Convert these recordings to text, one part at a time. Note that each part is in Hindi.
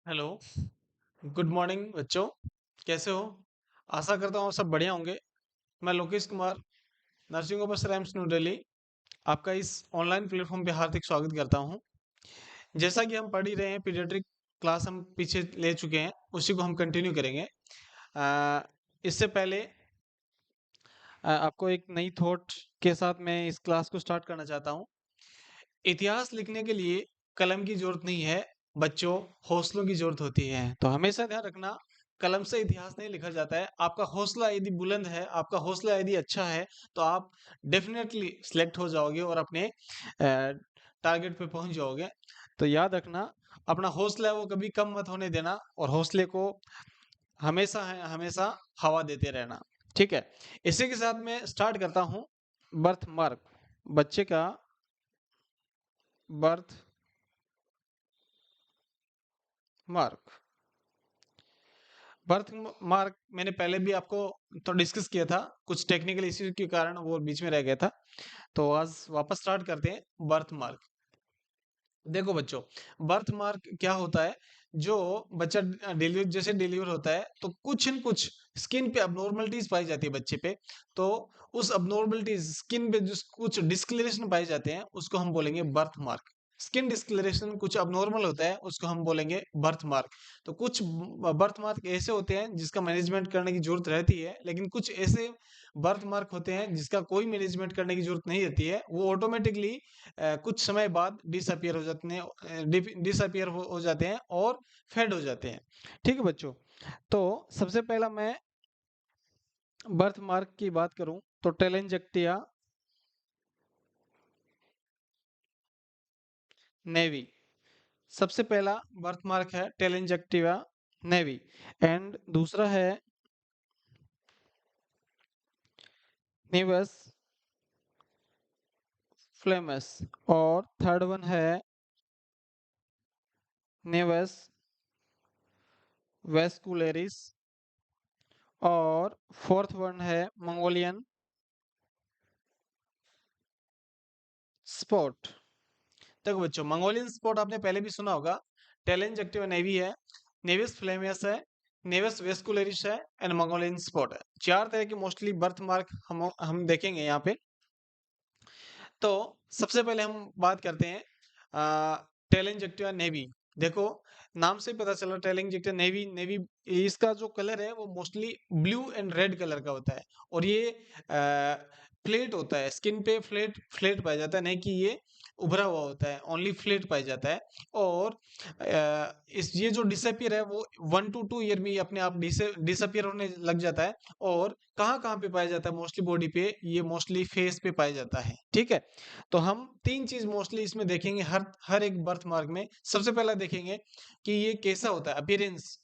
हेलो, गुड मॉर्निंग बच्चों, कैसे हो? आशा करता हूँ आप सब बढ़िया होंगे। मैं Lokesh Kumar, nursing officer AIIMS new Delhi, आपका इस ऑनलाइन प्लेटफॉर्म पे हार्दिक स्वागत करता हूँ। जैसा कि हम पढ़ ही रहे हैं, पीडियाट्रिक क्लास हम पीछे ले चुके हैं, उसी को हम कंटिन्यू करेंगे। इससे पहले आपको एक नई थॉट के साथ मैं इस क्लास को स्टार्ट करना चाहता हूँ। इतिहास लिखने के लिए कलम की जरूरत नहीं है बच्चों, हौसलों की जरूरत होती है। तो हमेशा ध्यान रखना, कलम से इतिहास नहीं लिखा जाता है। आपका हौसला यदि बुलंद है, आपका हौसला यदि अच्छा है, तो आप डेफिनेटली सिलेक्ट हो जाओगे और अपने टारगेट पे पहुंच जाओगे। तो याद रखना, अपना हौसला है वो कभी कम मत होने देना, और हौसले को हमेशा है हमेशा हवा देते रहना। ठीक है, इसी के साथ मैं स्टार्ट करता हूँ। बर्थ मार्क, बच्चे का बर्थ मार्क। बर्थ मार्क मैंने पहले भी आपको तो डिस्कस किया था, कुछ टेक्निकल इश्यू के कारण वो बीच में रह गया था। तो आज वापस स्टार्ट करते हैं। बर्थ मार्क, देखो बच्चों, बर्थ मार्क क्या होता है? जो बच्चा डिलीवर जैसे डिलीवर होता है, तो कुछ न कुछ स्किन पे अबनॉर्मलिटीज पाई जाती है बच्चे पे। तो उस अबनॉर्मलिटीज स्किन पे जो कुछ डिस्कलरेशन पाए जाते हैं, उसको हम बोलेंगे बर्थ मार्क। स्किन डिस्कलरेशन कुछ अबनॉर्मल होता है, उसको हम बोलेंगे बर्थ मार्क। तो कुछ बर्थ मार्क ऐसे होते हैं जिसका मैनेजमेंट करने की जरूरत रहती है, लेकिन कुछ ऐसे बर्थ मार्क होते हैं जिसका कोई मैनेजमेंट करने की जरूरत नहीं रहती है। वो ऑटोमेटिकली कुछ समय बाद डिसअपियर हो जाते हैं, डिसअपियर हो जाते हैं और फेड हो जाते हैं। ठीक है बच्चों, तो सबसे पहला मैं बर्थ मार्क की बात करूं तो टेलेंजेक्टिया नेवी सबसे पहला बर्थ मार्क है, टेलेंजेक्टिवा नेवी। एंड दूसरा है निवस फ्लेमस, और थर्ड वन है नेवस वेस्कुलरिस, और फोर्थ वन है मंगोलियन स्पॉट। देखो बच्चों, मंगोलियन स्पॉट आपने पहले भी सुना होगा। टेलेंजेक्टिवा नेवी है, नेविस फ्लेमियस है, नेविस वेस्कुलरिस है, एंड मंगोलियन स्पॉट है। चार तरह के मोस्टली बर्थ मार्क हम देखेंगे यहाँ पे। तो सबसे पहले हम बात करते हैं टेलेंजेक्टिवा नेवी। देखो, नाम से पता चला टेलेंजेक्टिवा नेवी नेवी, इसका जो कलर है वो mostly blue and red colour का होता है। और ये फ्लेट होता है, स्किन पे फ्लेट फ्लेट पाया जाता है, नहीं कि ये उभरा हुआ होता है, ओनली फ्लेट पाया जाता है। और इस ये जो डिसअपियर है वो 1 to 2 ईयर में ही अपने आप डिसअपियर होने लग जाता है। और कहाँ कहाँ पे पाया जाता है? मोस्टली बॉडी पे, ये मोस्टली फेस पे पाया जाता है। ठीक है, तो हम तीन चीज मोस्टली इसमें देखेंगे, हर हर एक बर्थ मार्क में। सबसे पहला देखेंगे कि ये कैसा होता है, अपीयरेंस।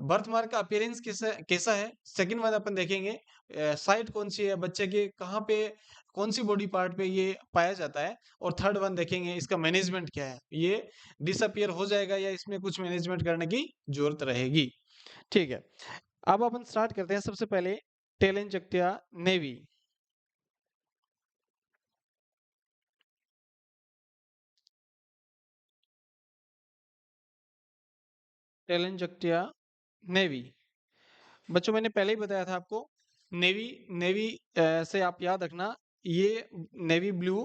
बर्थ मार्क का अपीयरेंस कैसा कैसा है। सेकंड वन अपन देखेंगे साइट कौन सी है बच्चे के, कहाँ पे, कौन सी बॉडी पार्ट पे ये पाया जाता है। और थर्ड वन देखेंगे इसका मैनेजमेंट क्या है, ये डिसअपियर हो जाएगा या इसमें कुछ मैनेजमेंट करने की जरूरत रहेगी। ठीक है, अब अपन स्टार्ट करते हैं। सबसे पहले टेलेंजेक्टिया नेवी। टेलेंजेक्टिया नेवी, बच्चों मैंने पहले ही बताया था आपको, नेवी नेवी से आप याद रखना, ये नेवी ब्लू,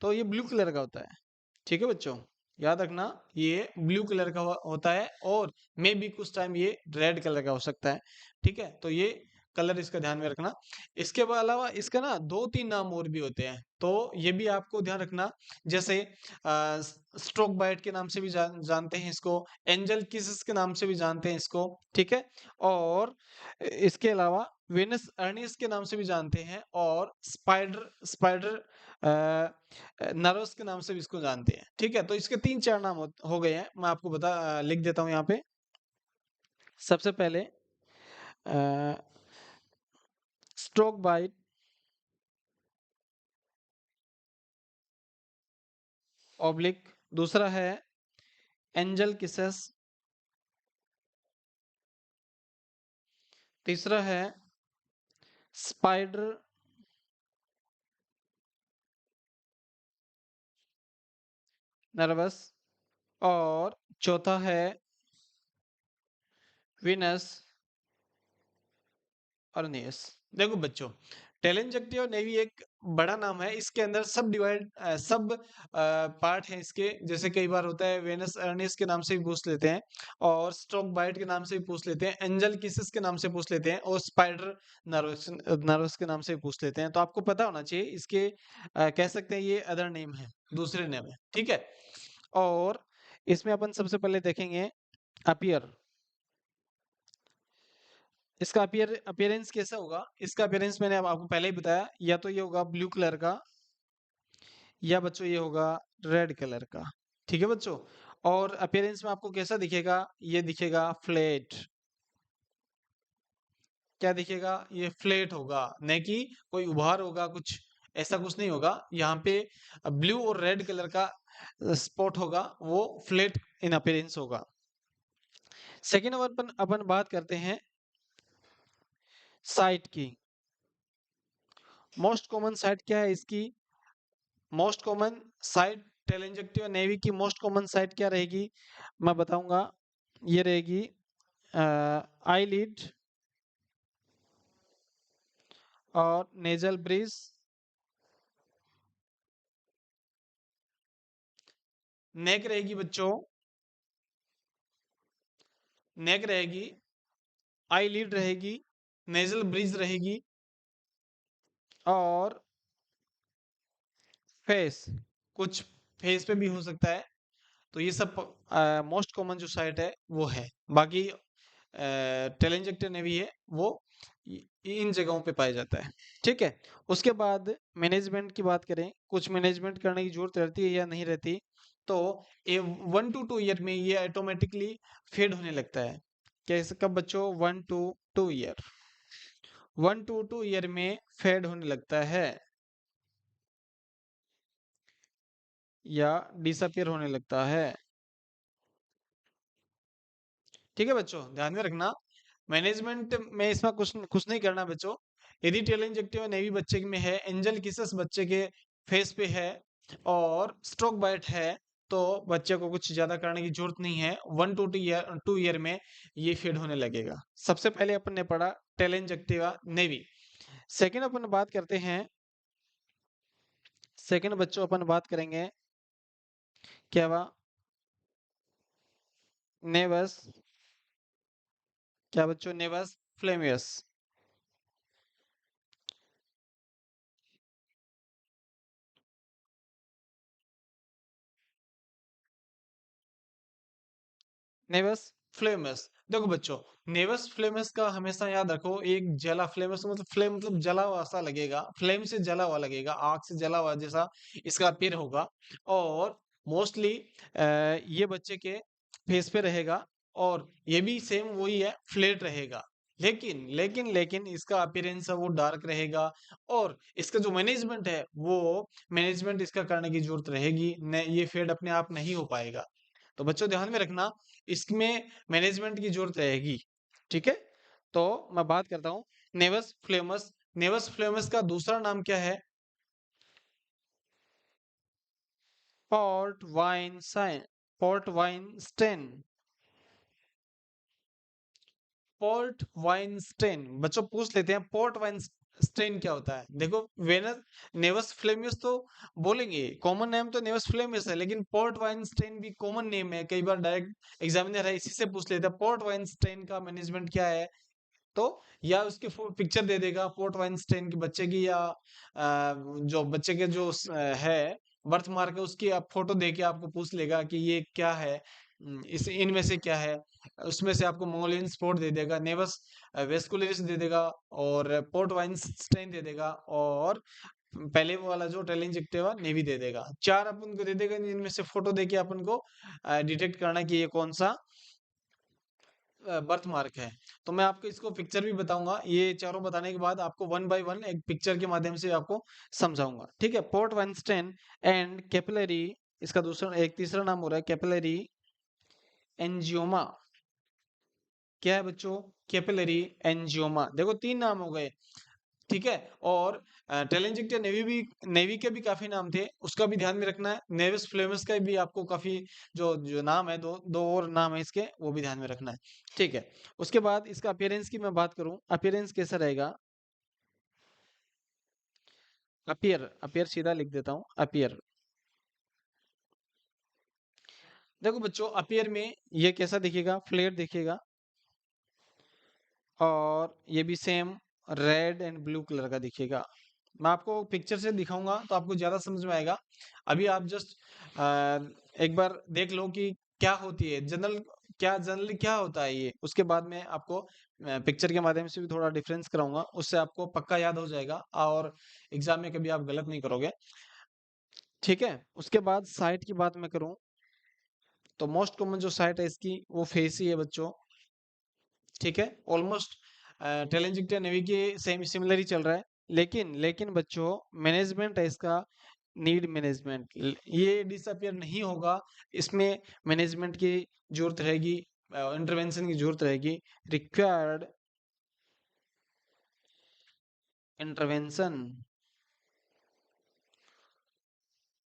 तो ये ब्लू कलर का होता है। ठीक है बच्चों, याद रखना ये ब्लू कलर का होता है, और मे भी कुछ टाइम ये रेड कलर का हो सकता है। ठीक है, तो ये कलर इसका ध्यान में रखना। इसके अलावा इसका ना दो तीन नाम और भी होते हैं, तो ये भी आपको ध्यान रखना। जैसे स्ट्रोक बाइट के नाम से भी जानते हैं इसको, एंजल किसेस के नाम से भी जानते हैं इसको। ठीक है, और इसके अलावा वेनस अर्निस के नाम से भी जानते हैं, और स्पाइडर स्पाइडर नर्वस के नाम से भी इसको जानते हैं। ठीक है, तो इसके तीन चार नाम हो गए हैं, मैं आपको लिख देता हूँ यहाँ पे। सबसे पहले स्ट्रोक बाइट, ऑब्लिक, दूसरा है एंजल किसेस, तीसरा है स्पाइडर नर्वस, और चौथा है विनस और नेस। देखो बच्चों, टेलेंजेक्टिव और नेवी एक बड़ा नाम है। इसके अंदर सब पार्ट हैं इसके। जैसे कई बार होता है वेनस अर्निस के नाम से भी पूछ लेते हैं, और स्टॉक बाइट के नाम से भी पूछ लेते हैं, एंजल किसिस के नाम से पूछ लेते हैं, और स्पाइडर नर्वस नर्वस के नाम से भी पूछ लेते हैं। तो आपको पता होना चाहिए इसके, कह सकते हैं ये अदर नेम है, दूसरे नेम है, ठीक है। और इसमें अपन सबसे पहले देखेंगे अपीयर। इसका अपीयरेंस कैसा होगा? इसका अपीयरेंस मैंने अब आपको पहले ही बताया, या तो ये होगा ब्लू कलर का, या बच्चों ये होगा रेड कलर का, ठीक है बच्चों। और अपीयरेंस में आपको कैसा दिखेगा? ये दिखेगा फ्लैट। क्या दिखेगा? ये फ्लैट होगा, नहीं कि कोई उभार होगा, कुछ ऐसा कुछ नहीं होगा। यहाँ पे ब्लू और रेड कलर का स्पॉट होगा, वो फ्लैट इन अपीयरेंस होगा। सेकेंड अपन अपन बात करते हैं साइट की। मोस्ट कॉमन साइट क्या है इसकी? मोस्ट कॉमन साइट टेलेंजेक्टिव नेवी की मोस्ट कॉमन साइट क्या रहेगी? मैं बताऊंगा। ये रहेगी आईलिड और नेजल ब्रिज। नेक रहेगी बच्चों, नेक रहेगी, आईलिड रहेगी, नेजल ब्रिज रहेगी, और फेस, कुछ फेस पे भी हो सकता है। तो ये सब मोस्ट कॉमन जो साइट है वो है। बाकी टेलेंजेक्टिव नेवी है वो इन जगहों पे पाया जाता है, ठीक है। उसके बाद मैनेजमेंट की बात करें, कुछ मैनेजमेंट करने की जरूरत रहती है या नहीं रहती? तो 1 to 2 ईयर में ये ऑटोमेटिकली फेड होने लगता है। कैसे, कब बच्चों? 1 to 2 ईयर, 1 to 2 ईयर में फेड होने लगता है या डिसअपियर होने लगता है, ठीक है बच्चों, ध्यान में रखना। मैनेजमेंट में इसमें कुछ कुछ नहीं करना बच्चों। यदि टेलेंजेक्टिव नेवी बच्चे में है, एंजल किसस बच्चे के फेस पे है, और स्ट्रोक बाइट है, तो बच्चे को कुछ ज्यादा करने की जरूरत नहीं है। 1 to 2 ईयर में ये फेड होने लगेगा। सबसे पहले अपन ने पढ़ा टेलेंजेक्टिवा नेवी। सेकंड अपन बात करते हैं, सेकंड बच्चों अपन बात करेंगे क्या हुआ? नेवस। क्या बच्चों? नेवस फ्लेमियस। नेवस फ्लेमस। देखो बच्चों, नेवस फ्लेमस का हमेशा याद रखो, एक जला फ्लेमस मतलब फ्लेम मतलब जला हुआ सा लगेगा, फ्लेम से जला हुआ लगेगा, आग से जला हुआ जैसा इसका पेड़ होगा। और मोस्टली ये बच्चे के फेस पे रहेगा, और ये भी सेम वही है, फ्लैट रहेगा। लेकिन लेकिन लेकिन इसका अपीयरेंस है वो डार्क रहेगा, और इसका जो मैनेजमेंट है वो मैनेजमेंट इसका करने की जरूरत रहेगी, ये फेड अपने आप नहीं हो पाएगा। तो बच्चों ध्यान में रखना, इसमें मैनेजमेंट की जरूरत रहेगी, ठीक है। तो मैं बात करता हूँ नेवस फ्लेमस। नेवस फ्लेमस का दूसरा नाम क्या है? Port wine stain, port wine stain, port wine stain. बच्चों पूछ लेते हैं पोर्ट वाइन स्टेन क्या होता है। देखो, वेनस नेवस फ्लेमियस तो बोलेंगे, कॉमन नेम तो नेवस फ्लेमियस है, लेकिन पोर्ट वाइन स्टेन भी कॉमन नेम है। कई बार डायरेक्ट एग्जामिनर है इसी से पूछ लेता है पोर्ट वाइन स्टेन का मैनेजमेंट क्या है। तो या उसकी पिक्चर दे देगा पोर्ट वाइनस्टाइन के बच्चे की, या जो बच्चे के जो है बर्थ मार्क है उसकी, आप फोटो दे के आपको पूछ लेगा कि ये क्या है, इस इनमें से क्या है। उसमें से आपको मंगोलियन स्पोर्ट दे देगा, नेवस वेस्कुलरिस दे देगा, और पोर्ट वाइनस्टाइन दे देगा, और पहले वो वाला जो टेलेंजेक्टिवा नेवी दे देगा। चार अपन को दे देगा, इनमें से फोटो देके अपन को डिटेक्ट करना कि ये कौन सा बर्थ मार्क है। तो मैं आपको इसको पिक्चर भी बताऊंगा, ये चारों बताने के बाद आपको वन बाय वन एक पिक्चर के माध्यम से आपको समझाऊंगा, ठीक है। पोर्ट वाइनस्टाइन एंड कैपिलरी, इसका दूसरा एक तीसरा नाम हो रहा है कैपिलरी एंजियोमा। क्या है बच्चों? कैपिलरी एंजियोमा। देखो तीन नाम हो गए, ठीक है। और टेलेंजिक नेवी के भी काफी नाम थे, उसका भी ध्यान में रखना है। नेविस फ्लेमस का भी आपको काफी जो जो नाम है, दो दो और नाम है इसके, वो भी ध्यान में रखना है। ठीक है। उसके बाद इसका अपीयरेंस की मैं बात करूं, अपीयरेंस कैसा रहेगा। अपीयर अपीयर सीधा लिख देता हूं, अपीयर। देखो बच्चों, अपीयर में ये कैसा दिखेगा, फ्लेयर दिखेगा, और ये भी same red and blue colour का दिखेगा। मैं आपको पिक्चर से दिखाऊंगा तो आपको ज्यादा समझ में आएगा। अभी आप जस्ट एक बार देख लो कि क्या होती है जनरल, क्या जनरली क्या होता है ये, उसके बाद में आपको पिक्चर के माध्यम से भी थोड़ा डिफरेंस कराऊंगा, उससे आपको पक्का याद हो जाएगा और एग्जाम में कभी आप गलत नहीं करोगे। ठीक है। उसके बाद साइट की बात मैं करूं, तो मोस्ट कॉमन जो साइट है इसकी वो फेस ही है बच्चों। ठीक है। ऑलमोस्ट टेलेंजिक नेवी के सेम सिमिलर ही चल रहा है, लेकिन लेकिन बच्चों मैनेजमेंट है इसका, नीड मैनेजमेंट, ये डिसअपियर नहीं होगा। इसमें मैनेजमेंट की जरूरत रहेगी, इंटरवेंशन की जरूरत रहेगी, रिक्वायर्ड इंटरवेंशन।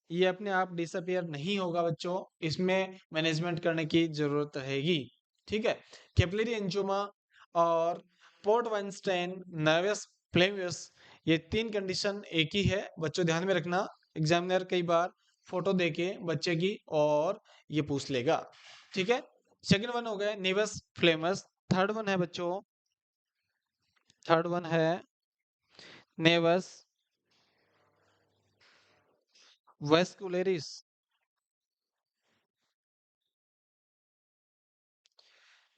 ये अपने आप डिसअपियर नहीं होगा बच्चों, इसमें मैनेजमेंट करने की जरूरत रहेगी। ठीक है। कैपिलरी एंजियोमा और पोर्ट वाइनस्टाइन नर्वस फ्लेवियस, ये तीन कंडीशन एक ही है बच्चों, ध्यान में रखना। एग्जामिनर कई बार फोटो देके बच्चे की और ये पूछ लेगा। ठीक है। सेकंड वन हो गया नेवस फ्लेमस। थर्ड वन है बच्चों, थर्ड वन है नेवस वेस्कुलरिस।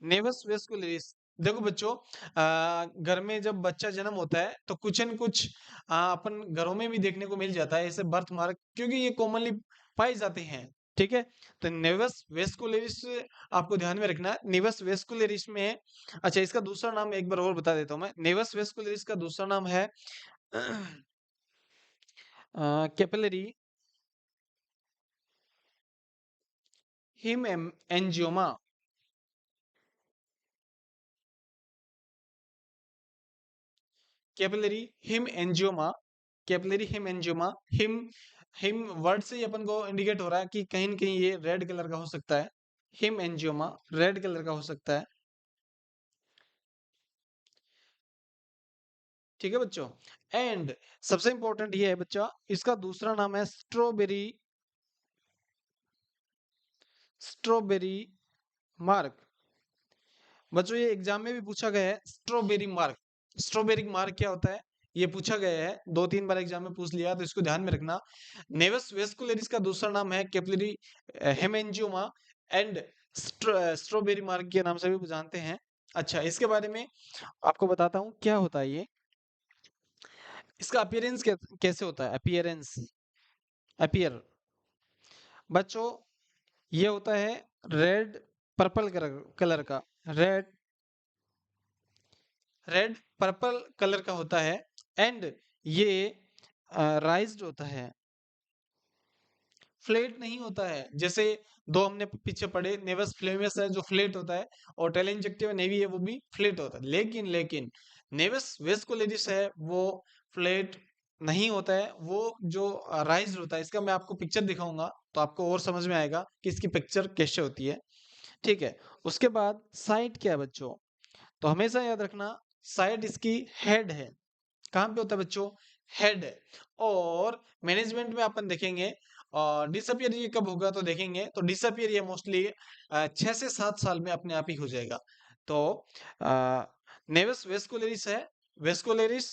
नेवस वेस्कुलरिस, देखो बच्चों, घर में जब बच्चा जन्म होता है तो कुछ न कुछ अपन घरों में भी देखने को मिल जाता है ऐसे बर्थ मार्क, क्योंकि ये कॉमनली पाए जाते हैं। ठीक है। तो नेवस वेस्कुलरिस आपको ध्यान में रखना है। नेवस वेस्कुलरिस में, अच्छा इसका दूसरा नाम एक बार और बता देता हूँ मैं। नेवस वेस्कुलरिस का दूसरा नाम है capillary hemangioma. Capillary hemangioma, capillary hemangioma. Hem hem word से ही अपन को इंडिकेट हो रहा है कि कहीं न कहीं ये रेड कलर का हो सकता है। हिम एंजियोमा रेड कलर का हो सकता है। ठीक है बच्चों। एंड सबसे इंपॉर्टेंट ये है बच्चा, इसका दूसरा नाम है स्ट्रॉबेरी, स्ट्रॉबेरी मार्क। बच्चों ये एग्जाम में भी पूछा गया है, स्ट्रॉबेरी मार्क। स्ट्रॉबेरी मार्क क्या होता है, ये पूछा गया है, दो तीन बार एग्जाम में पूछ लिया, तो इसको ध्यान में रखना। नेवस वेस्कुलरिस का दूसरा नाम है capillary haemangioma and strawberry mark के नाम से भी जानते हैं। अच्छा इसके बारे में आपको बताता हूँ क्या होता है ये। इसका अपीयरेंस कैसे होता है, अपीयरेंस, अपीयर बच्चों, ये होता है रेड पर्पल कलर कलर का, रेड रेड पर्पल कलर का होता है। एंड ये राइज्ड होता है, फ्लेट नहीं होता है। जैसे दो हमने पीछे पढ़े, नेवस फ्लेमस है जो फ्लेट होता है, और टेलेंजेक्टिव नेवी है वो भी फ्लेट होता है। लेकिन लेकिन नेवस वेस्कुलरिस है वो फ्लेट नहीं होता है, वो जो राइज होता है। इसका मैं आपको पिक्चर दिखाऊंगा तो आपको और समझ में आएगा कि इसकी पिक्चर कैसे होती है। ठीक है। उसके बाद साइट क्या है बच्चों, तो हमेशा याद रखना, साइट इसकी हेड है। कहाँ पे होता है बच्चों, हेड है। और मैनेजमेंट में अपन देखेंगे, डिसअपियर ये कब होगा तो देखेंगे, तो डिसअपियर ये मोस्टली 6 से 7 साल में अपने आप ही हो जाएगा। तो नेवस वेस्कुलरिस है, वेस्कुलरिस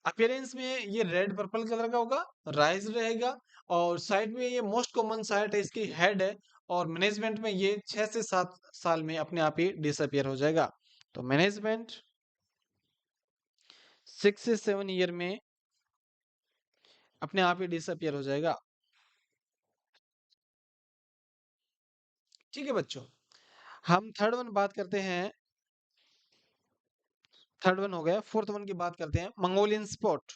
अपीयरेंस में ये रेड पर्पल कलर का होगा, राइज रहेगा, और साइड में ये मोस्ट कॉमन साइट है इसकी हेड है। और मैनेजमेंट में ये 6 से 7 साल में अपने आप ही डिसअपियर हो जाएगा। तो मैनेजमेंट 6 से 7 ईयर में अपने आप ही डिसअपियर हो जाएगा। ठीक है बच्चों। हम थर्ड वन बात करते हैं, थर्ड वन हो गया, फोर्थ वन की बात करते हैं, मंगोलियन स्पॉट।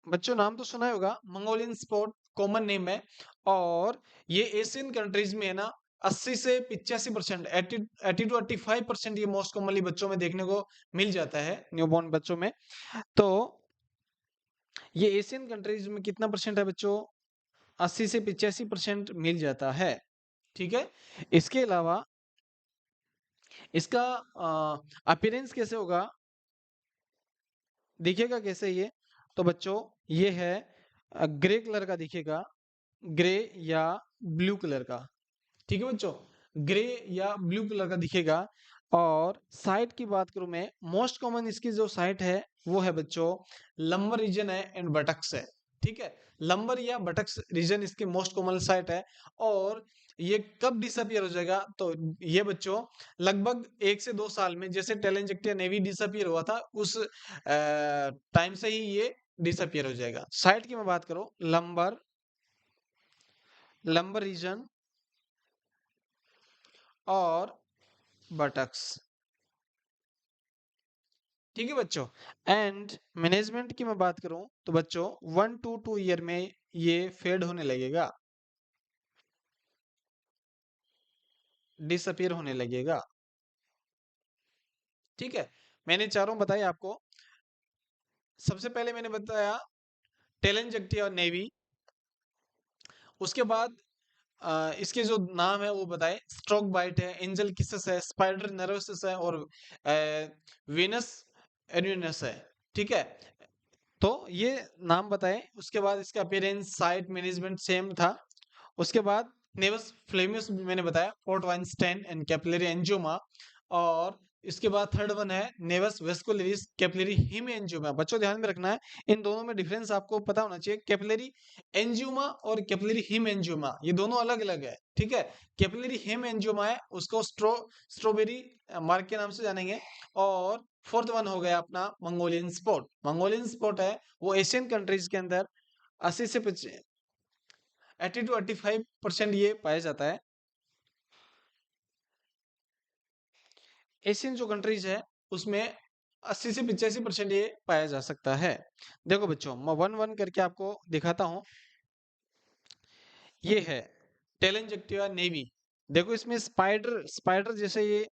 बच्चों नाम तो सुना ही होगा, मंगोलियन स्पॉट कॉमन नेम है। और ये एशियन कंट्रीज में है ना, 80 से 85%, 80 टू 85% ये मोस्ट कॉमनली बच्चों में देखने को मिल जाता है, न्यूबॉर्न बच्चों में। तो ये एशियन कंट्रीज में कितना परसेंट है बच्चों? 80 से 85% मिल जाता है। ठीक है, इसके अलावा इसका अपीयरेंस कैसे होगा, दिखेगा कैसे ये? तो बच्चों ये है ग्रे कलर का दिखेगा, ग्रे या ब्लू कलर का। ठीक है बच्चों, ग्रे या ब्लू कलर का दिखेगा। और साइट की बात करूं मैं, मोस्ट कॉमन इसकी जो साइट है वो है बच्चों लंबर रीजन है एंड बटक्स है। ठीक है, लंबर या बटक्स रीजन इसकी मोस्ट कॉमन साइट है। और ये कब डिसअपियर हो जाएगा? तो ये बच्चों लगभग 1 से 2 साल में, जैसे टेलेंजेक्टिया नेवी डिसअपियर हुआ था उस टाइम से ही ये डिसअपियर हो जाएगा। साइट की मैं बात करूं, लंबर लंबर रीजन और बटक्स। ठीक है बच्चों, एंड मैनेजमेंट की मैं बात करूं तो बच्चों 1 to 2 ईयर में ये फेड होने लगेगा, डिसअपियर होने लगेगा। ठीक है, मैंने चारों बताए आपको। सबसे पहले मैंने बताया टेलेंजेक्टिया नेवी, उसके बाद इसके जो नाम है वो बताए, स्ट्रोक बाइट है, एंजल किसस है, स्पाइडर नर्वस है और वेनस एरिनस है। ठीक है, तो ये नाम बताए। उसके बाद इसका अपीयरेंस, साइट, मैनेजमेंट सेम था। उसके बाद नेवस फ्लेमियस मैंने बताया, पोर्ट वाइनस्टाइन एंड कैपिलरी एंजियोमा। और इसके बाद थर्ड वन है नेवस वेस्कुलरिस कैपिलरी हिम एंजियोमा। बच्चों ध्यान में रखना है, इन दोनों में डिफरेंस आपको पता होना चाहिए। कैपिलरी एंजियोमा और कैपिलरी हिम एंजियोमा ये दोनों अलग अलग है। ठीक है, कैपिलरी हिम एंजियोमा है उसको स्ट्रॉबेरी मार्क के नाम से जानेंगे। और फोर्थ वन हो गया अपना मंगोलियन स्पॉट। मंगोलियन स्पॉट है वो एशियन कंट्रीज के अंदर 80 से 80 टू 85% ये पाया जाता है। एशियन जो कंट्रीज है उसमें 80 से 85% ये पाया जा सकता है। देखो बच्चों, मैं वन वन करके आपको दिखाता हूं। ये है टेलेंजेक्टिवा नेवी। देखो इसमें स्पाइडर स्पाइडर जैसे ये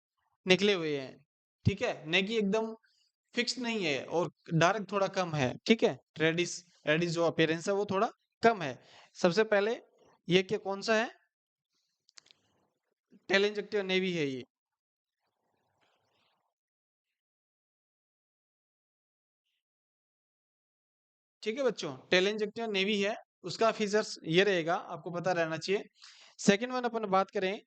निकले हुए हैं। ठीक है, नेकी एकदम फिक्स नहीं है और डार्क थोड़ा कम है। ठीक है, रेडिस रेडिस जो अपीयरेंस है वो थोड़ा कम है। सबसे पहले ये क्या कौन सा है? टेलेंजेक्टिवा नेवी है ये। ठीक है बच्चों, टेलेंजेक्टिवा नेवी है, उसका फीचर्स ये रहेगा, आपको पता रहना चाहिए। सेकंड वन अपन बात करें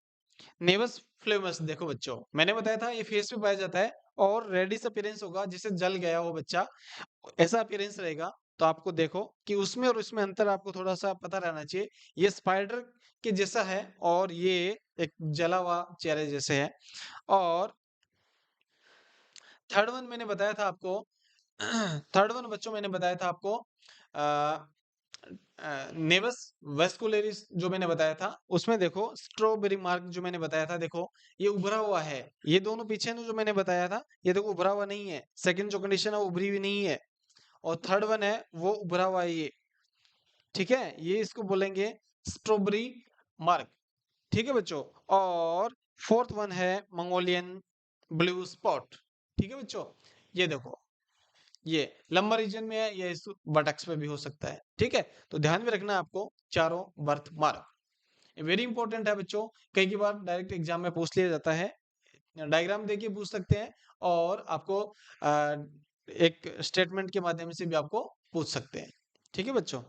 नेवस फ्लेमस। देखो बच्चों, मैंने बताया था ये फेस पे पाया जाता है और रेडिश अपीयरेंस होगा, जिसे जल गया हो बच्चा, ऐसा अपीयरेंस रहेगा। तो आपको देखो कि उसमें और उसमें अंतर आपको थोड़ा सा पता रहना चाहिए। ये स्पाइडर के जैसा है और ये एक जला हुआ चेहरे जैसे है। और थर्ड वन मैंने बताया था आपको थर्ड वन बच्चों मैंने बताया था आपको नेवस वेस्कुलरिस जो मैंने बताया था, उसमें देखो स्ट्रॉबेरी मार्क जो मैंने बताया था, देखो ये उभरा हुआ है। ये दोनों पीछे ने जो मैंने बताया था ये देखो उभरा हुआ नहीं है। सेकंड जो कंडीशन है वो उभरी हुई नहीं है, और थर्ड वन है वो उभरा हुआ है ये। ठीक है, ये इसको बोलेंगे स्ट्रॉबेरी मार्क। ठीक है बच्चों, और फोर्थ वन है मंगोलियन ब्लू स्पॉट। ठीक है बच्चों, ये देखो ये लंबा रीजन में है, ये इस बटक्स पे भी हो सकता है। ठीक है, तो ध्यान में रखना है आपको चारों बर्थ मार्क, वेरी इंपॉर्टेंट है बच्चों। कई की बार डायरेक्ट एग्जाम में पूछ लिया जाता है, डायग्राम देखिए पूछ सकते हैं, और आपको एक स्टेटमेंट के माध्यम से भी आपको पूछ सकते हैं। ठीक है बच्चों,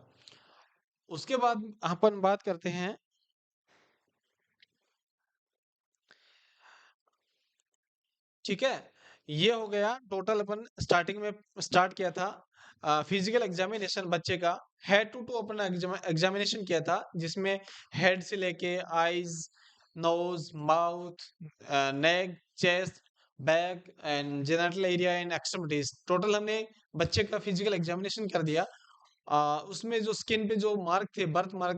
उसके बाद अपन बात करते हैं, ठीक है, ये हो गया टोटल। अपन स्टार्टिंग में स्टार्ट किया था फिजिकल एग्जामिनेशन बच्चे का, हेड टू टू अपन एग्जामिनेशन किया था, जिसमें हेड से लेके eyes, nose, mouth, neck, chest, back and genital area and extremities, total हमने बच्चे का फिजिकल एग्जामिनेशन कर दिया। उसमें जो स्किन पे जो मार्क थे, बर्थ मार्क,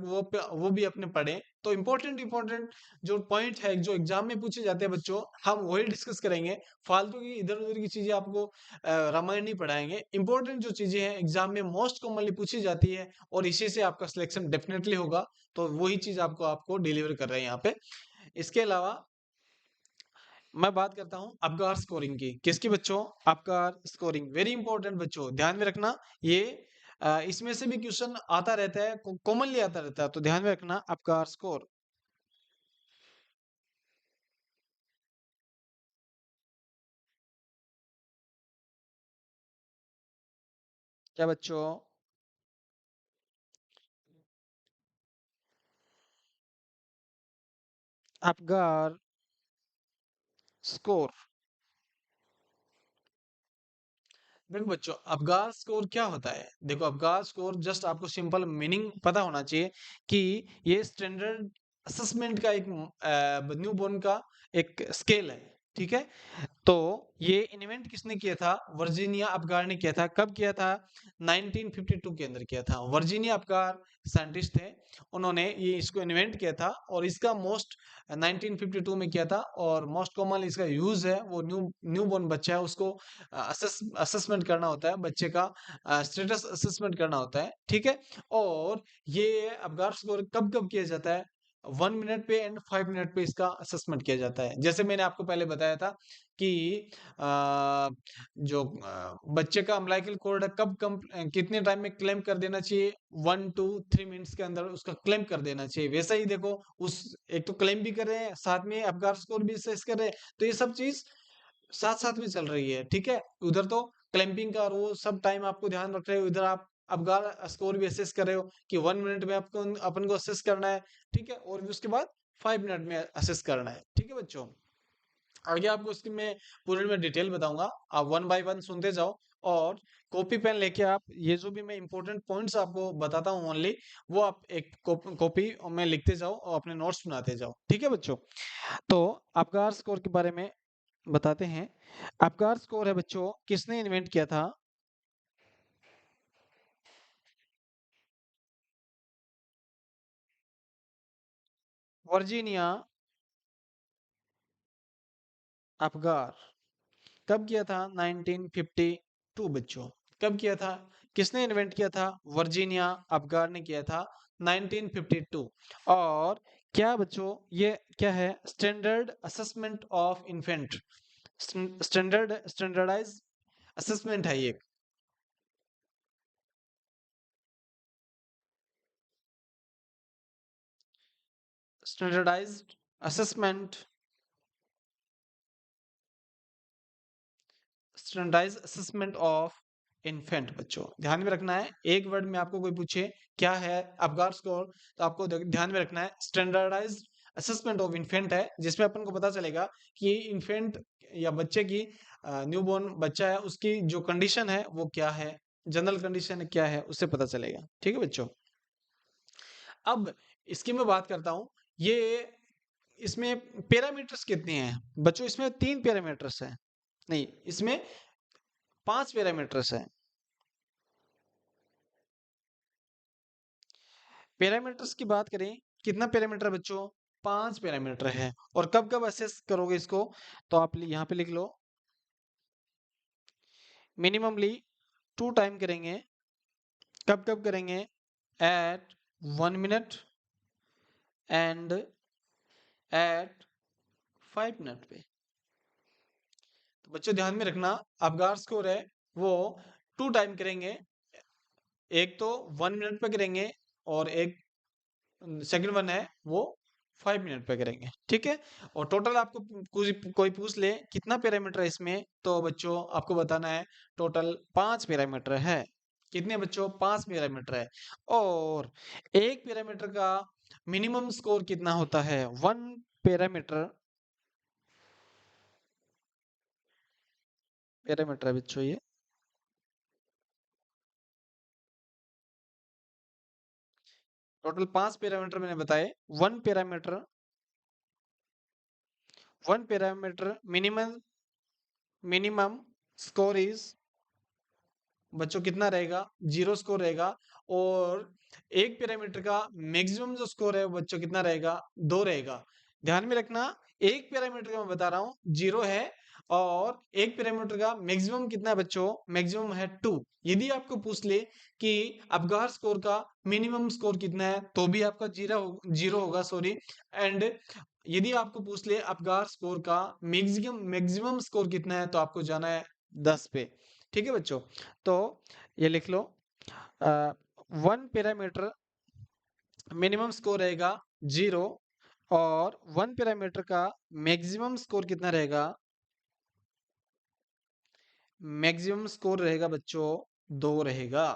वो भी अपने पढ़े। तो इम्पोर्टेंट इम्पोर्टेंट जो पॉइंट है जो एग्जाम में पूछे जाते हैं बच्चों, हम वही डिस्कस करेंगे। फालतू की इधर उधर की चीजें आपको रामायण नहीं पढ़ाएंगे। इंपॉर्टेंट जो चीजें हैं एग्जाम में मोस्ट कॉमनली पूछी जाती है और इसी से आपका सिलेक्शन डेफिनेटली होगा, तो वही चीज आपको आपको डिलीवर कर रहे हैं यहाँ पे। इसके अलावा मैं बात करता हूँ अबगार स्कोरिंग की। किसकी बच्चों? Apgar scoring. वेरी इंपॉर्टेंट बच्चों, ध्यान में रखना। ये इसमें से भी क्वेश्चन आता रहता है, कॉमनली आता रहता है, तो ध्यान में रखना अबगार स्कोर। क्या बच्चों? Apgar score. देखो बच्चों, अबगार स्कोर क्या होता है? देखो, अबगार स्कोर जस्ट आपको सिंपल मीनिंग पता होना चाहिए कि ये स्टैंडर्ड असेसमेंट का एक न्यू बोर्न का एक स्केल है। ठीक है, तो ये इन्वेंट किसने किया था? वर्जीनिया अबगार ने किया था। कब किया था? 1952 के अंदर किया था। वर्जीनिया अबगार साइंटिस्ट थे, उन्होंने ये इसको इन्वेंट किया था और इसका मोस्ट 1952 में किया था। और मोस्ट कॉमन इसका यूज है, वो न्यू बॉर्न बच्चा है, उसको असेसमेंट करना होता है, बच्चे का स्टेटस असेसमेंट करना होता है। ठीक है, और ये अबगार स्कोर कब कब किया जाता है? 1 मिनट पे एंड 5 मिनट पे इसका असेसमेंट किया जाता है। जैसे मैंने आपको पहले बताया था कि जो बच्चे का अम्बिलिकल कॉर्ड है, कितने टाइम में क्लेम कर देना चाहिए? 1 to 3 मिनट्स के अंदर उसका क्लेम कर देना चाहिए। वैसा ही देखो, उस एक तो क्लेम भी कर रहे हैं, साथ में अबगार स्कोर भी असेस कर रहे हैं, तो ये सब चीज साथ साथ में चल रही है। ठीक है, उधर तो क्लैंपिंग का वो सब टाइम आपको ध्यान रख रहे हो, इधर आप अबगार स्कोर भी असेस कर रहे हो कि 1 मिनट में आपको अपन को असेस करना है। ठीक है, और उसके बाद 5 मिनट में असेस करना है। ठीक है बच्चों, आगे आपको इसकी मैं पूरी में डिटेल बताऊंगा, आप वन बाय वन सुनते जाओ। और कॉपी पेन लेके आप ये जो भी मैं इंपॉर्टेंट पॉइंट्स आपको बताता हूँ ओनली, वो आप एक कॉपी में लिखते जाओ और अपने नोट्स बनाते जाओ। ठीक है बच्चों, तो अबगार स्कोर के बारे में बताते हैं। अबगार स्कोर है बच्चों, किसने इन्वेंट किया था? Virginia Apgar. कब किया था? 1952 बच्चों। कब किया था? किसने इन्वेंट किया था? वर्जीनिया अबगार ने किया था 1952। और क्या बच्चों, ये क्या है? Standard assessment of infant. Standardize assessment है ये। Standardized assessment, standardize assessment of infant. बच्चों ध्यान में रखना है, एक वर्ड में आपको कोई पूछे क्या है अबगार स्कोर, तो आपको ध्यान में रखना है स्टैंडर्डाइज असेसमेंट ऑफ इन्फेंट है, जिसमें अपन को पता चलेगा कि इन्फेंट या बच्चे की, न्यूबॉर्न बच्चा है, उसकी जो कंडीशन है वो क्या है, जनरल कंडीशन क्या है, उससे पता चलेगा। ठीक है बच्चों, अब इसकी मैं बात करता हूँ। ये इसमें पैरामीटर्स कितने हैं बच्चों? इसमें 3 पैरामीटर्स हैं, नहीं, इसमें 5 पैरामीटर्स हैं। पैरामीटर्स की बात करें, कितना पैरामीटर बच्चों? 5 पैरामीटर है। और कब कब असेस करोगे इसको? तो आप यहाँ पे लिख लो, मिनिममली 2 टाइम करेंगे। कब कब करेंगे? At 1 minute and at 5 minute पे। तो बच्चों ध्यान में रखना, अबगार स्कोर है वो 2 टाइम करेंगे, एक तो 1 मिनट पे करेंगे और एक सेकंड वन है वो 5 मिनट पे करेंगे। ठीक है, और टोटल आपको कोई पूछ ले कितना पैरामीटर है इसमें, तो बच्चों आपको बताना है टोटल 5 पैरामीटर है। कितने बच्चों? 5 पैरामीटर है। और एक पैरामीटर का मिनिमम स्कोर कितना होता है? 1 पैरामीटर, पैरामीटर है बच्चों ये। टोटल 5 पैरामीटर मैंने बताए। One parameter, 1 parameter minimum, minimum score is बच्चों कितना रहेगा? 0 स्कोर रहेगा। और एक पैरामीटर का मैक्सिमम जो स्कोर है वो बच्चों कितना रहेगा? 2 रहेगा। ध्यान में रखना, एक पैरामीटर का मैं बता रहा हूँ 0 है, और एक पैरामीटर का मैक्सिमम कितना है बच्चों, मैक्सिमम है 2। यदि आपको पूछ ले कि अपगार स्कोर का मिनिमम स्कोर कितना है तो भी आपका जीरो होगा, सॉरी। एंड यदि आपको पूछ ले अपगार स्कोर का मैक्सिमम मैक्सिमम स्कोर कितना है तो आपको जाना है 10 पे। ठीक है बच्चों, तो ये लिख लो, वन पैरामीटर मिनिमम स्कोर रहेगा 0 और वन पैरामीटर का मैक्सिमम स्कोर कितना रहेगा, मैक्सिमम स्कोर रहेगा बच्चों 2 रहेगा।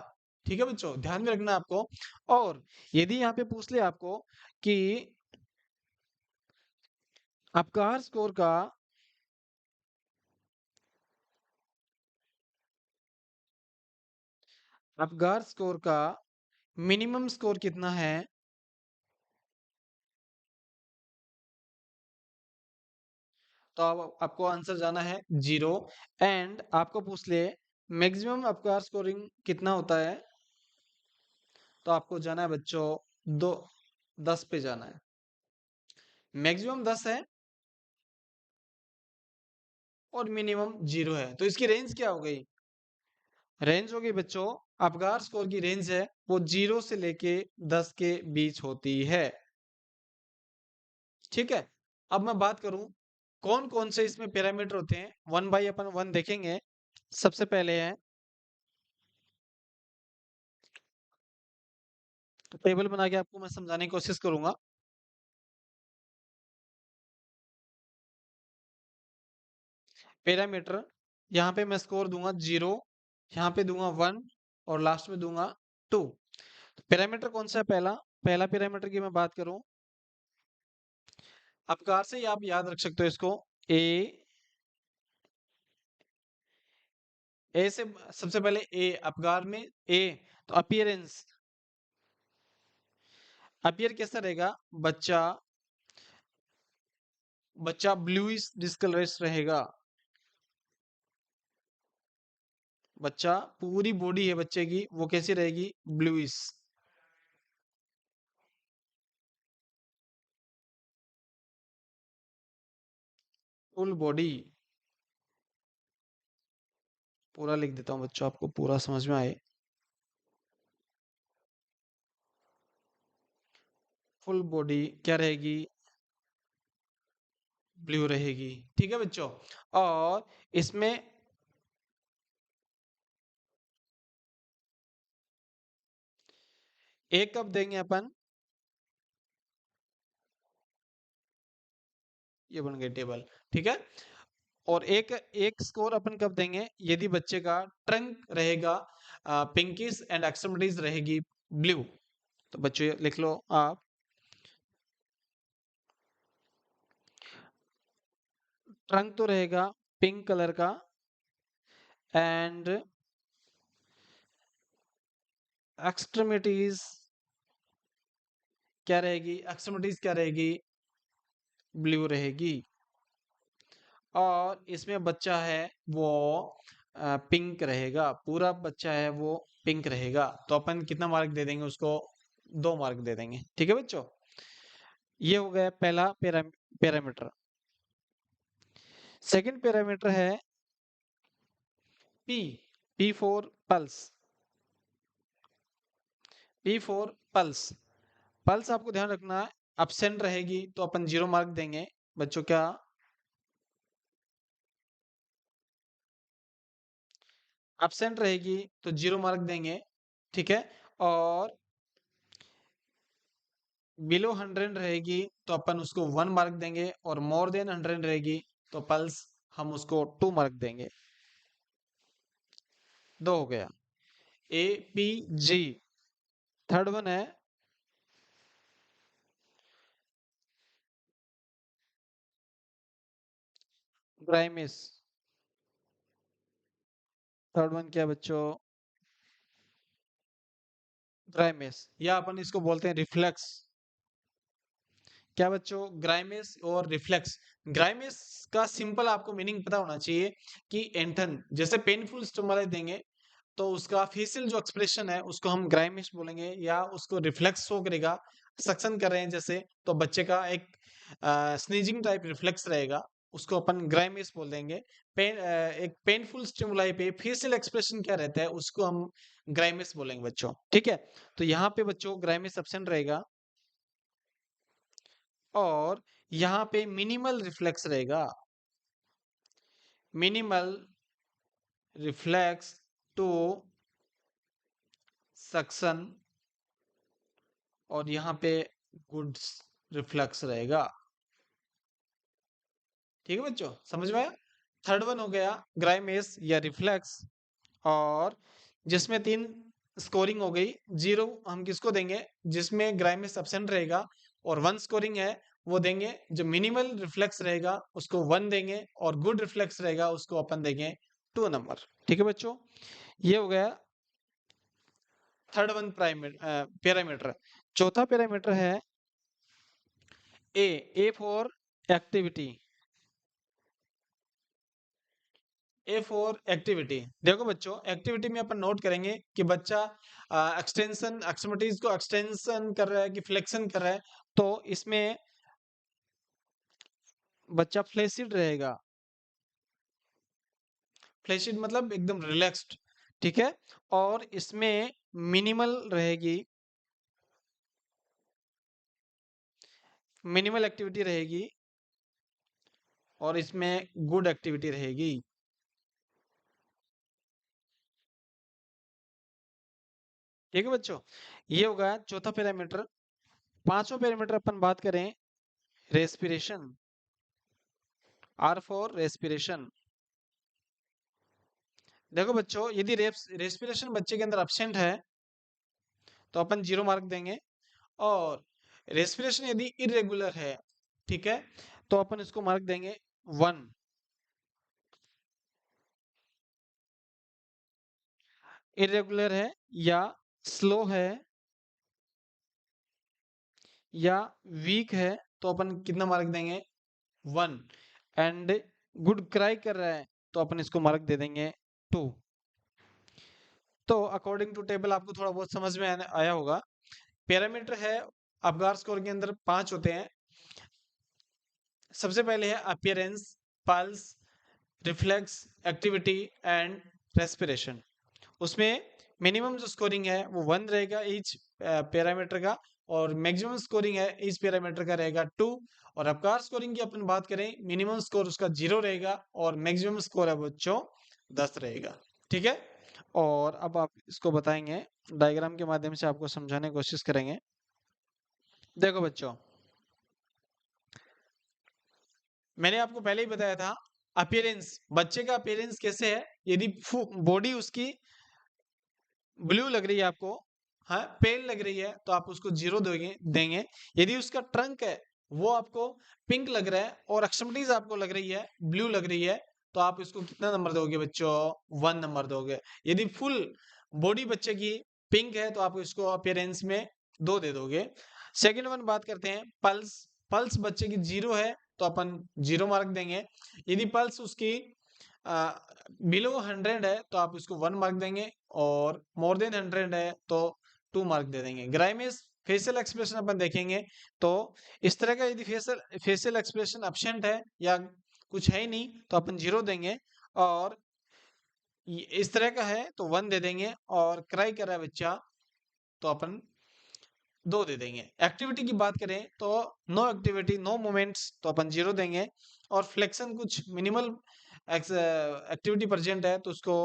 ठीक है बच्चों, ध्यान में रखना आपको। और यदि यहाँ पे पूछ ले आपको कि अपकार स्कोर का अपगार स्कोर का मिनिमम स्कोर कितना है, तो आपको आंसर जाना है 0। एंड आपको पूछ ले मैक्सिमम अपगार स्कोरिंग कितना होता है, तो आपको जाना है बच्चों 10 पे जाना है। मैक्सिमम 10 है और मिनिमम 0 है, तो इसकी रेंज क्या हो गई, रेंज होगी बच्चों, अपगार स्कोर की रेंज है वो 0 से लेके 10 के बीच होती है। ठीक है, अब मैं बात करूं कौन कौन से इसमें पैरामीटर होते हैं, वन बाई अपन वन देखेंगे। सबसे पहले है, टेबल बना के आपको मैं समझाने की कोशिश करूंगा। पैरामीटर, यहाँ पे मैं स्कोर दूंगा 0, यहाँ पे दूंगा 1 और लास्ट में दूंगा 2। पैरामीटर कौन सा है, पहला पहला पैरामीटर की मैं बात करूं, अपकार से ही आप याद रख सकते हो इसको, ए ए से सबसे पहले ए, अपगार में ए, तो अपीयरेंस, अपीयर कैसा रहेगा, बच्चा बच्चा ब्लूइश डिस्कलरेस रहेगा, बच्चा पूरी बॉडी है बच्चे की वो कैसी रहेगी, ब्लूइश। फुल बॉडी, पूरा लिख देता हूँ बच्चों आपको पूरा समझ में आए, फुल बॉडी क्या रहेगी, ब्लू रहेगी। ठीक है बच्चों, और इसमें एक कब देंगे अपन, ये बन गई टेबल। ठीक है, और एक एक स्कोर अपन कब देंगे, यदि बच्चे का ट्रंक रहेगा पिंकिश एंड एक्सट्रीमिटीज रहेगी ब्लू। तो बच्चों लिख लो आप, ट्रंक तो रहेगा पिंक कलर का एंड एक्सट्रीमिटीज क्या रहेगी, एक्सट्रीमिटीज क्या रहेगी, ब्लू रहेगी। और इसमें बच्चा है वो पिंक रहेगा, पूरा बच्चा है वो पिंक रहेगा, तो अपन कितना मार्क दे देंगे उसको, 2 मार्क दे देंगे। ठीक है बच्चों, ये हो गया पहला पैरामीटर। सेकंड पैरामीटर है P, P for pulse, P for pulse. Pulse आपको ध्यान रखना है, अब्सेंट रहेगी तो अपन 0 मार्क देंगे बच्चों, क्या अब्सेंट रहेगी तो 0 मार्क देंगे। ठीक है, और बिलो 100 रहेगी तो अपन उसको 1 मार्क देंगे, और मोर देन 100 रहेगी तो पल्स हम उसको 2 मार्क देंगे। 2 हो गया, A P G. Third one है ग्राइमिस, थर्ड वन क्या बच्चों, ग्राइमिस, या अपन इसको बोलते हैं रिफ्लेक्स। क्या बच्चों, ग्राइमिस और रिफ्लेक्स। ग्राइमिस का सिंपल आपको मीनिंग पता होना चाहिए कि एंटन, जैसे पेनफुल स्टिमुलाई देंगे तो उसका फेशियल जो एक्सप्रेशन है उसको हम ग्राइमिश बोलेंगे, या उसको रिफ्लेक्स शो करेगा, सक्शन कर रहे हैं जैसे, तो बच्चे का एक स्नीजिंग टाइप रिफ्लेक्स रहेगा। उसको अपन ग्राइमिस बोल देंगे। एक पेनफुल स्टिमुलाई पे फेशियल एक्सप्रेशन क्या रहता है उसको हम ग्राइमिस बोलेंगे बच्चों, ठीक है। तो यहाँ पे बच्चों ग्राइमिस एब्सेंट रहेगा और यहाँ पे मिनिमल रिफ्लेक्स रहेगा, मिनिमल रिफ्लेक्स टू सक्शन, और यहाँ पे गुड रिफ्लेक्स रहेगा, ठीक है बच्चों, समझ में आया। थर्ड वन हो गया ग्राइमेस या रिफ्लेक्स, और जिसमें 3 स्कोरिंग हो गई। 0 हम किसको देंगे, जिसमें ग्राइमेस एब्सेंट रहेगा, और 1 स्कोरिंग है वो देंगे, जो मिनिमल रिफ्लेक्स रहेगा उसको 1 देंगे, और गुड रिफ्लेक्स रहेगा उसको अपन देंगे 2 नंबर, ठीक है बच्चों। ये हो गया थर्ड वन पैरामीटर। चौथा पैरामीटर है A for activity. A for activity, देखो बच्चों एक्टिविटी में अपन नोट करेंगे कि बच्चा एक्सटेंशन एक्सट्रीमिटीज को एक्सटेंशन कर रहा है कि फ्लेक्शन कर रहा है, तो इसमें बच्चा फ्लेसिड रहेगा, फ्लेसिड मतलब एकदम रिलैक्स्ड, ठीक है। और इसमें मिनिमल रहेगी, मिनिमल एक्टिविटी रहेगी, और इसमें गुड एक्टिविटी रहेगी, ठीक है बच्चों। ये होगा चौथा पैरामीटर। पांचवा पैरामीटर अपन बात करें रेस्पिरेशन, आर फॉर रेस्पिरेशन। देखो बच्चों यदि रेस्पिरेशन बच्चे के अंदर एब्सेंट है तो अपन 0 मार्क देंगे, और रेस्पिरेशन यदि इरेगुलर है, ठीक है, तो अपन इसको मार्क देंगे 1। इरेगुलर है या स्लो है या वीक है तो अपन कितना मार्क देंगे 1। एंड गुड क्राई कर रहा है तो अपन इसको मार्क दे देंगे 2। तो अकॉर्डिंग टू टेबल आपको थोड़ा बहुत समझ में आया होगा। पैरामीटर है अबगार स्कोर के अंदर 5 होते हैं। सबसे पहले है appearance, pulse, reflex, activity and respiration. उसमें मिनिमम जो स्कोरिंग है वो 1 रहेगा ईच पैरामीटर का, और मैक्सिमम स्कोरिंग है इस पैरामीटर का रहेगा 2। और अबकार स्कोरिंग की अपन बात करें मिनिमम स्कोर उसका 0 रहेगा और मैक्सिमम स्कोर है बच्चों 10 रहेगा, ठीक है। और अब आप इसको बताएंगे डायग्राम के माध्यम से, आपको समझाने की कोशिश करेंगे। देखो बच्चों मैंने आपको पहले ही बताया था अपीयरेंस, बच्चे का अपीयरेंस कैसे है, यदि बॉडी उसकी ब्लू लग रही है आपको, हाँ पेल लग रही है तो आप उसको 0 देंगे। यदि उसका ट्रंक है वो आपको पिंक लग रहा है और एक्सट्रीमिटीज आपको लग रही है ब्लू लग रही है, तो आप इसको कितना नंबर दोगे बच्चों, 1 नंबर दोगे। यदि फुल बॉडी बच्चे की पिंक है तो आप इसको अपीयरेंस में 2 दे दोगे। सेकेंड वन बात करते हैं पल्स। पल्स बच्चे की 0 है तो अपन 0 मार्क देंगे। यदि पल्स उसकी बिलो 100 है तो आप उसको 1 मार्क देंगे, और मोर देन 100 है तो 2 मार्क दे देंगे। ग्राइमेस फेशियल एक्सप्रेशन अपन देखेंगे तो इस तरह का यदि फेशियल फेशियल एक्सप्रेशन एब्सेंट है या कुछ है ही नहीं तो अपन 0 देंगे, और इस तरह का है तो 1 दे देंगे, और क्राई कर रहा है बच्चा तो अपन 2 दे देंगे। एक्टिविटी की बात करें तो नो एक्टिविटी नो मूवमेंट्स तो अपन 0 देंगे, और फ्लेक्शन कुछ मिनिमल एक्टिविटी प्रेजेंट है तो उसको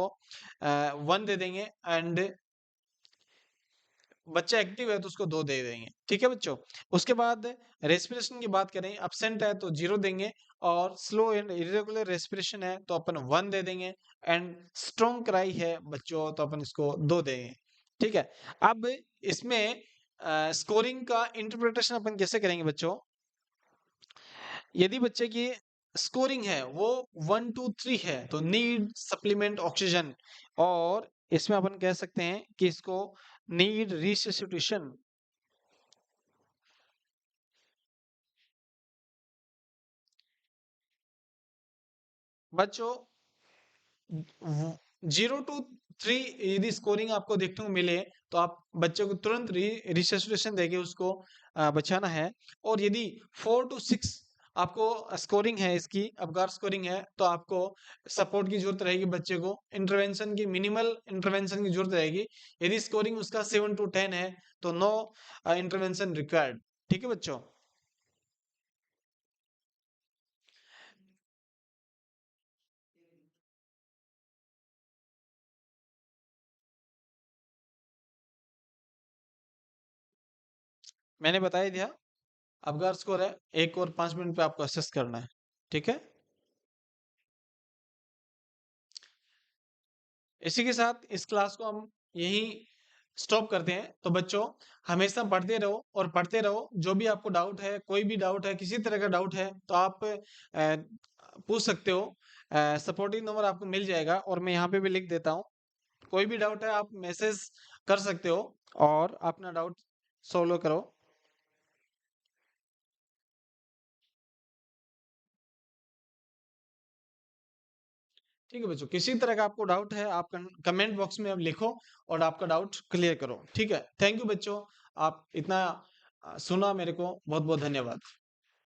1 दे देंगे, एंड बच्चा एक्टिव है तो उसको 2 दे देंगे, ठीक है बच्चों। उसके बाद रेस्पिरेशन की बात करें एब्सेंट है तो 0 देंगे, और स्लो एंड इरेगुलर रेस्पिरेशन है तो अपन 1 दे देंगे, एंड स्ट्रॉन्ग क्राई है बच्चों तो अपन इसको 2 देंगे, ठीक है। अब इसमें स्कोरिंग का इंटरप्रिटेशन अपन कैसे करेंगे बच्चों, यदि बच्चे की स्कोरिंग है वो 1 2 3 है तो नीड सप्लीमेंट ऑक्सीजन, और इसमें अपन कह सकते हैं कि इसको नीड रिससिट्यूशन। बच्चों 0 to 3 यदि स्कोरिंग आपको देखने को मिले तो आप बच्चे को तुरंत रिससिट्यूशन देके उसको बचाना है। और यदि 4 to 6 आपको स्कोरिंग है इसकी, अबगार स्कोरिंग है, तो आपको सपोर्ट की जरूरत रहेगी बच्चे को, इंटरवेंशन की, मिनिमल इंटरवेंशन की जरूरत रहेगी। यदि स्कोरिंग उसका 7 to 10 है तो नो इंटरवेंशन रिक्वायर्ड। ठीक है बच्चों। मैंने बताया दिया, अबगार स्कोर है, 1 और 5 मिनट पे आपको असेस करना है। ठीक है। इसी के साथ इस क्लास को हम यहीं स्टॉप करते हैं। तो बच्चों, हमेशा पढ़ते रहो और पढ़ते रहो। जो भी आपको डाउट है, कोई भी डाउट है, किसी तरह का डाउट है, तो आप पूछ सकते हो। सपोर्टिव नंबर आपको मिल जाएगा और मैं यहाँ पे भी लिख देता हूँ। कोई भी डाउट है आप मैसेज कर सकते हो और अपना डाउट सोल्व करो। ठीक है बच्चों, किसी तरह का आपको डाउट है आप कमेंट बॉक्स में अब लिखो और आपका डाउट क्लियर करो। ठीक है, थैंक यू बच्चों। आप इतना सुना मेरे को, बहुत बहुत धन्यवाद।